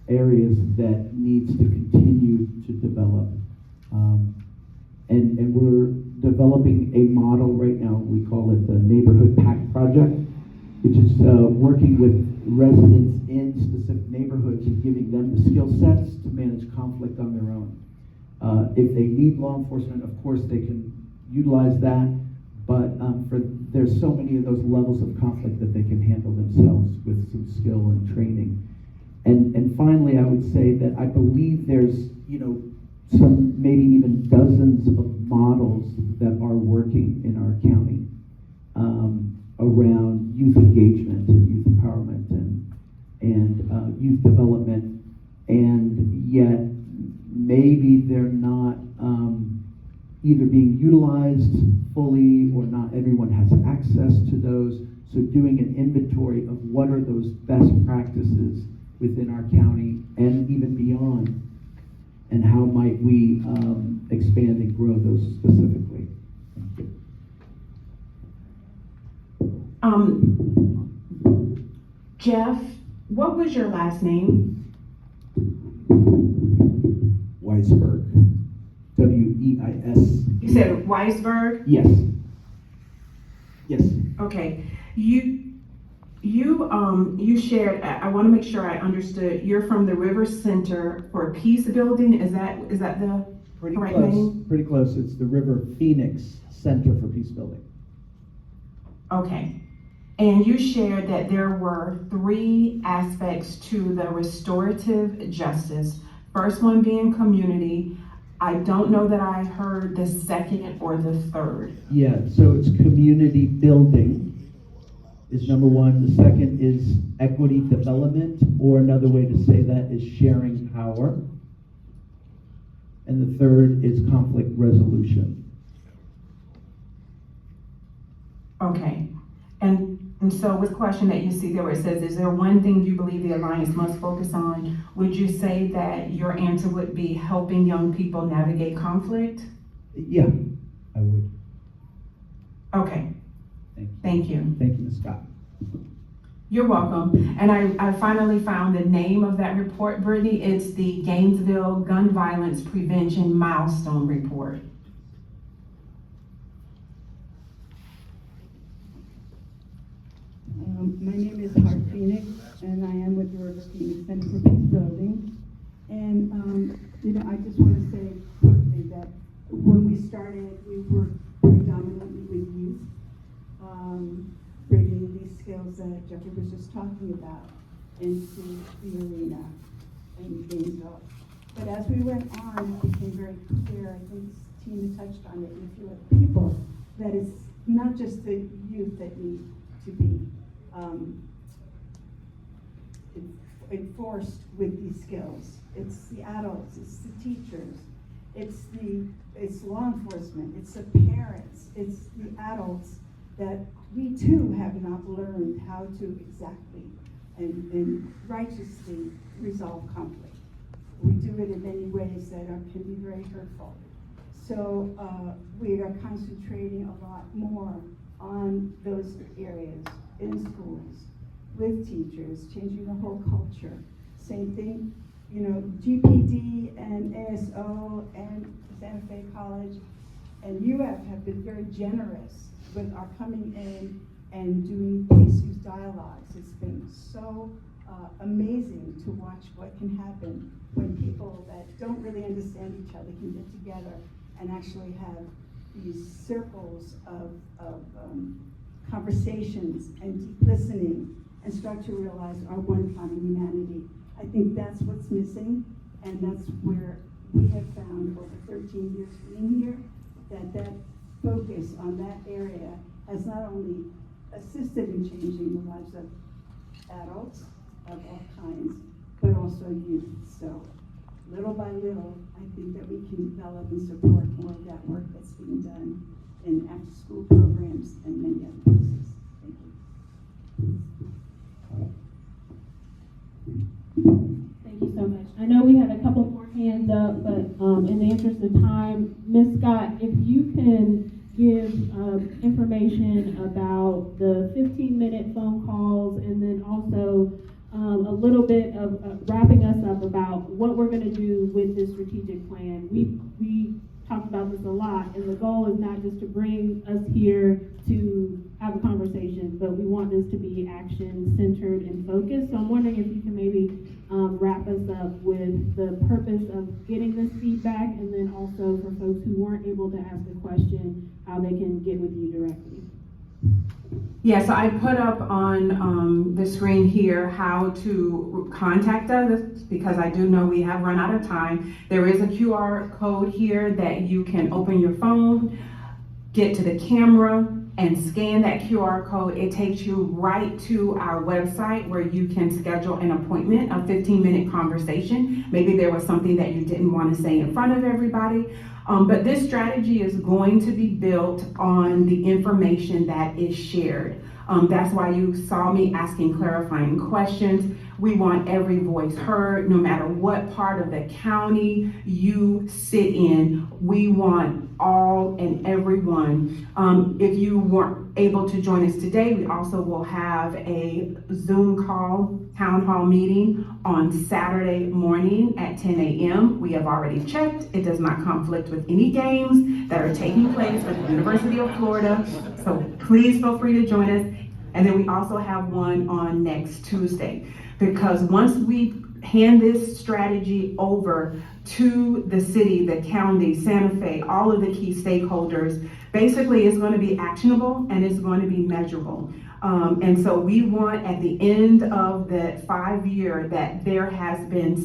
areas that needs to continue to develop. And we're developing a model right now. We call it the Neighborhood PACT Project, which is working with residents in specific neighborhoods and giving them the skill sets to manage conflict on their own. If they need law enforcement, of course they can utilize that, but there's so many of those levels of conflict that they can handle themselves with some skill and training. And finally, I would say that I believe there's, some maybe even dozens of models that are working in our county around youth engagement and youth empowerment and youth development, and yet maybe they're not either being utilized fully or not everyone has access to those. So doing an inventory of what are those best practices within our county and even beyond, and how might we expand and grow those specifically. Jeff, what was your last name? Weisberg. W-E-I-S. You said Weisberg? Yes. Yes. Okay. You shared, I want to make sure I understood, you're from the River Center for Peace Building, is that the correct name? Pretty close. It's the River Phoenix Center for Peace Building. Okay. And you shared that there were 3 aspects to the restorative justice. First one being community. I don't know that I heard the second or the third. Yeah, so it's community building is number 1. The second is equity development, or another way to say that is sharing power. And the third is conflict resolution. Okay. And so with the question that you see there where it says, is there one thing you believe the Alliance must focus on? Would you say that your answer would be helping young people navigate conflict? Yeah, I would. Okay. Thank you. Thank you, Ms. Scott. You're welcome. And I finally found the name of that report, Brittany. It's the Gainesville Gun Violence Prevention Milestone Report. My name is Hart Phoenix, and I am with the River Phoenix Center for Peace Building. And, I just want to say quickly that when we started, we worked predominantly with youth, bringing these skills that Jeffrey was just talking about into the arena in Gainesville. But as we went on, it became very clear, I think Tina touched on it, and a few other people, that it's not just the youth that need to be enforced with these skills. It's the adults, it's the teachers, it's law enforcement, it's the parents, it's the adults that we too have not learned how to exactly and righteously resolve conflict. We do it in many ways that can be very hurtful. So we are concentrating a lot more on those areas in schools, with teachers, changing the whole culture. Same thing, you know, GPD and ASO and Santa Fe College and UF have been very generous with our coming in and doing case use dialogues. It's been so amazing to watch what can happen when people that don't really understand each other can get together and actually have these circles of conversations and deep listening and start to realize our one common humanity. I think that's what's missing, and that's where we have found over 13 years being here, that focus on that area has not only assisted in changing the lives of adults of all kinds, but also youth. So little by little, I think that we can develop and support more of that work that's being done in after-school programs and many other places. Thank you. Thank you so much. I know we had a couple more hands up, but in the interest of time, Ms. Scott, if you can give information about the 15-minute phone calls, and then also a little bit of wrapping us up about what we're going to do with this strategic plan. We talked about this a lot, and the goal is not just to bring us here to have a conversation, but we want this to be action-centered and focused. So I'm wondering if you can maybe wrap us up with the purpose of getting this feedback, and then also for folks who weren't able to ask a question, how they can get with you directly. Yeah, so I put up on the screen here how to contact us, because I do know we have run out of time. There is a QR code here that you can open your phone, get to the camera, and scan that QR code. It takes you right to our website where you can schedule an appointment, a 15-minute conversation. Maybe there was something that you didn't want to say in front of everybody. But this strategy is going to be built on the information that is shared. That's why you saw me asking clarifying questions. We want every voice heard, no matter what part of the county you sit in. We want all and everyone. If you weren't able to join us today, we also will have a Zoom call, town hall meeting on Saturday morning at 10 a.m. We have already checked. It does not conflict with any games that are taking place at the University of Florida. So please feel free to join us. And then we also have one on next Tuesday, because once we hand this strategy over to the city, the county, Santa Fe, all of the key stakeholders, basically it's going to be actionable and it's going to be measurable. And so we want at the end of that 5-year that there has been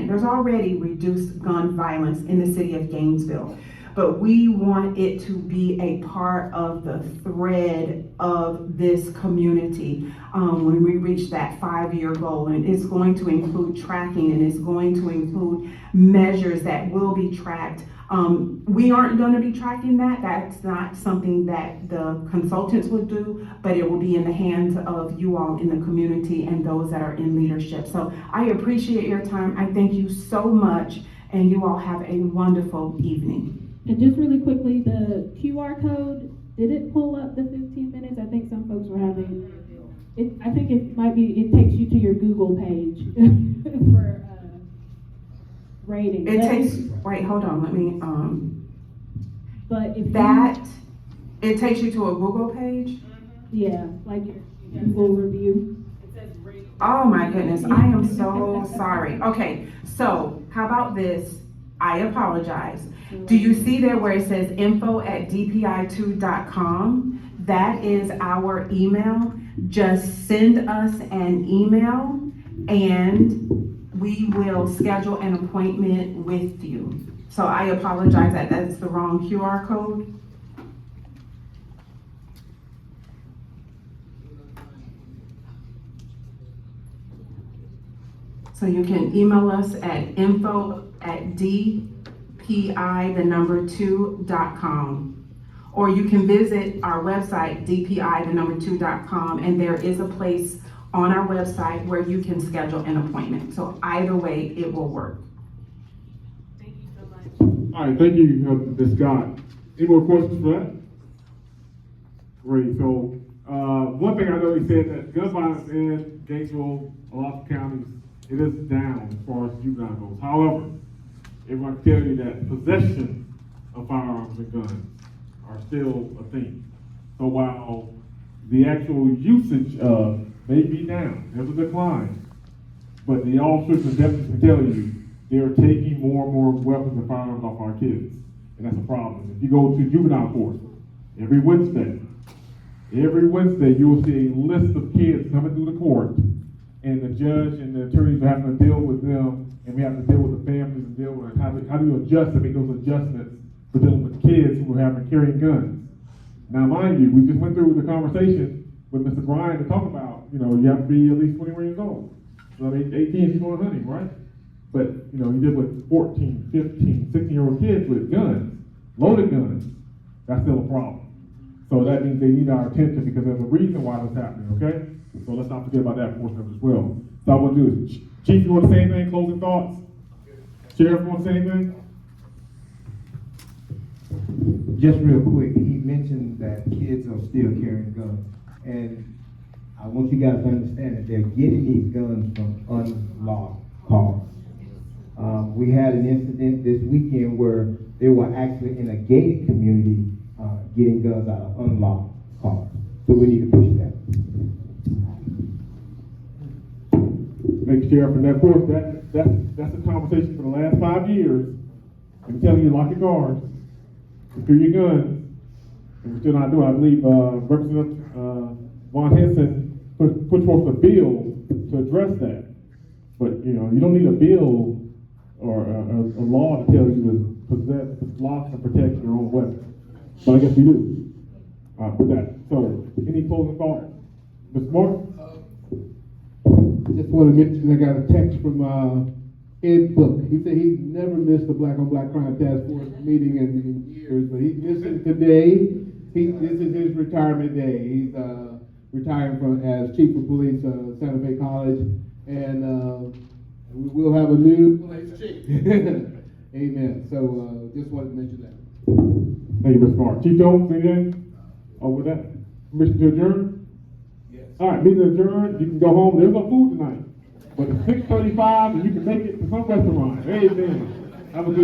there's already reduced gun violence in the city of Gainesville. But we want it to be a part of the thread of this community when we reach that 5-year goal. And it's going to include tracking, and it's going to include measures that will be tracked. We aren't going to be tracking that. That's not something that the consultants would do, but it will be in the hands of you all in the community and those that are in leadership. So I appreciate your time. I thank you so much, and you all have a wonderful evening. And just really quickly, the QR code, did it pull up the 15 minutes? I think some folks were having, I think it might be, it takes you to your Google page for rating. Wait, hold on, let me, but if it takes you to a Google page? Yeah, like your Google review. Oh my goodness, I am so sorry. Okay, so how about this? I apologize. Do you see there where it says info@dpi2.com? That is our email. Just send us an email and we will schedule an appointment with you. So I apologize that that's the wrong QR code. So you can email us at info@dpi2.com, or you can visit our website, dpi2.com, and there is a place on our website where you can schedule an appointment. So either way, it will work. All right, thank you, Ms. Scott. Any more questions for that? Great, so, one thing I know he said that gun violence in Gainesville, a lot of counties, it is down as far as juvenile goes. However, everyone can tell you that possession of firearms and guns are still a thing. So while the actual usage may be down, there's a decline, but the officers and deputies can tell you they're taking more and more weapons and firearms off our kids, and that's a problem. If you go to juvenile court every Wednesday, you will see a list of kids coming through the court, and the judge and the attorneys are having to deal with them, and we have to deal with the families and deal with how do you adjust and make those adjustments for dealing with kids who are carrying guns. Now, mind you, we just went through the conversation with Mr. Bryan to talk about, you have to be at least 21 years old. So 18 is going hunting, right? But, you did with 14, 15, 16-year-old kids with guns, loaded guns, that's still a problem. So that means they need our attention because there's a reason why that's happening, okay? So let's not forget about that portion of it as well. So I want to do is, Chief, you want to say anything, closing thoughts? Sheriff, you want to say anything? Just real quick, he mentioned that kids are still carrying guns. And I want you guys to understand that they're getting these guns from unlocked cars. We had an incident this weekend where they were actually in a gated community getting guns out of unlocked cars. So we need to push that. Thanks, Sheriff. And of course, that's a conversation for the last 5 years. I'm telling you, lock your cars, secure your guns, and we're still not doing it. I believe Representative Von Henson put forth a bill to address that. But, you don't need a bill or a law to tell you to possess, lock, and protect your own weapon. But I guess we do. With that. So, any closing thoughts? Mr. Moore? Just want to mention I got a text from Ed Book. He said he never missed a Black on Black Crime Task Force meeting in years, but he's missing today. This is his retirement day. He's retiring as Chief of Police at Santa Fe College, and we will have a new police chief. Amen. So just wanted to mention that. Thank you, Mr. Mark. Chief Jones, anything? With that, permission to adjourn? Yes. All right, meeting adjourned. You can go home. There's no food tonight, but it's 6:35, and you can make it to some restaurant. Amen. Have a good